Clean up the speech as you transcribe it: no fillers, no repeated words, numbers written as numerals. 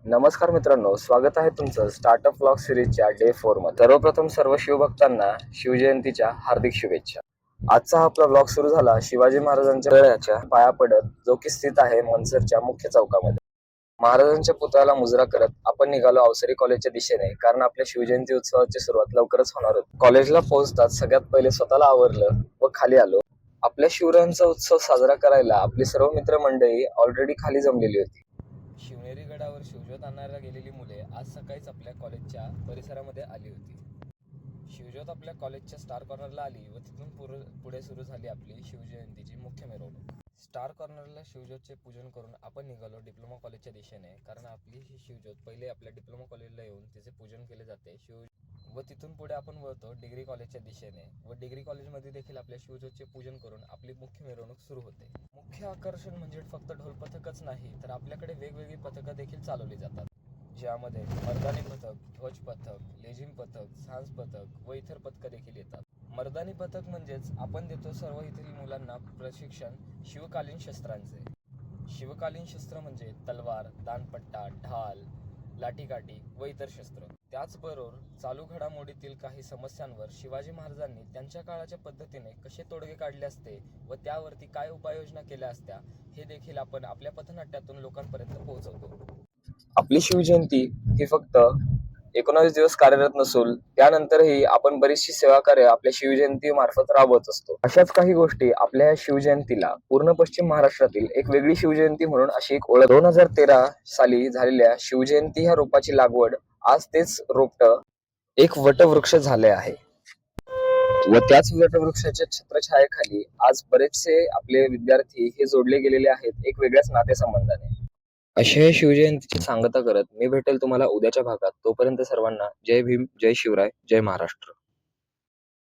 नमस्कार मित्रांनो, स्वागत आहे तुमचं स्टार्टअप व्लॉग सिरीजच्या डे 4 मध्ये. सर्वप्रथम सर्व शिवभक्तांना शिवजयंतीच्या हार्दिक शुभेच्छा. आजचा हा आपला व्लॉग सुरू झाला शिवाजी महाराजांच्या गळ्याच्या पाया पडत, जो की स्थित आहे मनसरच्या मुख्य चौकामध्ये. महाराजांच्या पुतळ्याला मुजरा करत आपण निघालो अवसरी कॉलेजच्या दिशेने, कारण आपल्या शिवजयंती उत्सवाची सुरुवात लवकरच होणार होती. कॉलेजला पोहोचताच सगळ्यात पहिले स्वतःला आवरलं व खाली आलो. आपल्या शिवरायांचा उत्सव साजरा करायला आपली सर्व मित्रमंडळी ऑलरेडी खाली जमलेली होती. शिवनेरी गडावर शिवज्योत आणायला गेलेली मुले आज सकाळीच आपल्या कॉलेजच्या परिसरामध्ये आली होती. शिवज्योत आपल्या कॉलेजच्या स्टार कॉर्नरला आली व तिथून पुढे सुरू झाली आपली शिवजयंतीची मुख्य मिरवणूक. स्टार कॉर्नरला शिवज्योतचे पूजन करून आपण निघालो डिप्लोमा कॉलेजच्या दिशेने, कारण आपली ही शिवज्योत पहिले आपल्या डिप्लोमा कॉलेजला येऊन तिचे पूजन केले जाते व तिथून पुढे आपण वळतो डिग्री कॉलेजच्या दिशेने व डिग्री कॉलेजमध्ये देखील आपल्या शिवज्योतचे पूजन करून आपली मुख्य मिरवणूक सुरू होते. मुख्य आकर्षण म्हणजे फक्त ढोल पथकच नाही, तर आपल्याकडे वेगवेगळी पथकं देखील चालवली जातात, ज्यामध्ये मर्दानी पथक, ध्वज पथक, लेझिम पथक, सांज पथक व इतर पथकं देखील येतात. मर्दानी पथक म्हणजेच आपण देतो सर्व येथील मुलांना प्रशिक्षण शिवकालीन शस्त्रांचे. शिवकालीन शस्त्र म्हणजे तलवार, दानपट्टा, ढाल, लाठीकाठी व इतर शस्त्र. त्याचबरोबर चालू घडामोडीतील काही समस्यांवर शिवाजी महाराजांनी त्यांच्या काळाच्या पद्धतीने कसे तोडगे काढले असते व त्यावरती काय उपाययोजना केल्या असत्या, हे देखील आपण आपल्या पथनाट्यातून लोकांपर्यंत पोहोचवतो. आपली शिवजयंती ही फक्त 19 दिवस कार्यरत नसून त्यानंतरही आपण बरीचशी सेवा कार्य आपल्या शिवजयंती मार्फत राबवत असतो. अशाच काही गोष्टी आपल्या या शिवजयंतीला पूर्ण पश्चिम महाराष्ट्रातील एक वेगळी शिवजयंती म्हणून अशी एक ओळख. 2013 साली झालेल्या शिवजयंती ह्या रोपाची लागवड आज तेच रोपट एक वटवृक्ष झाले आहे व त्याच वटवृक्षाच्या छत्रछायेखाली आज बरेचसे आपले विद्यार्थी हे जोडले गेलेले आहेत एक वेगळ्याच नातेसंबंधाने. अशा या शिवजयंतीची सांगता करत मी भेटेल तुम्हाला उद्याच्या भागात. तोपर्यंत सर्वांना जय भीम, जय शिवराय, जय महाराष्ट्र.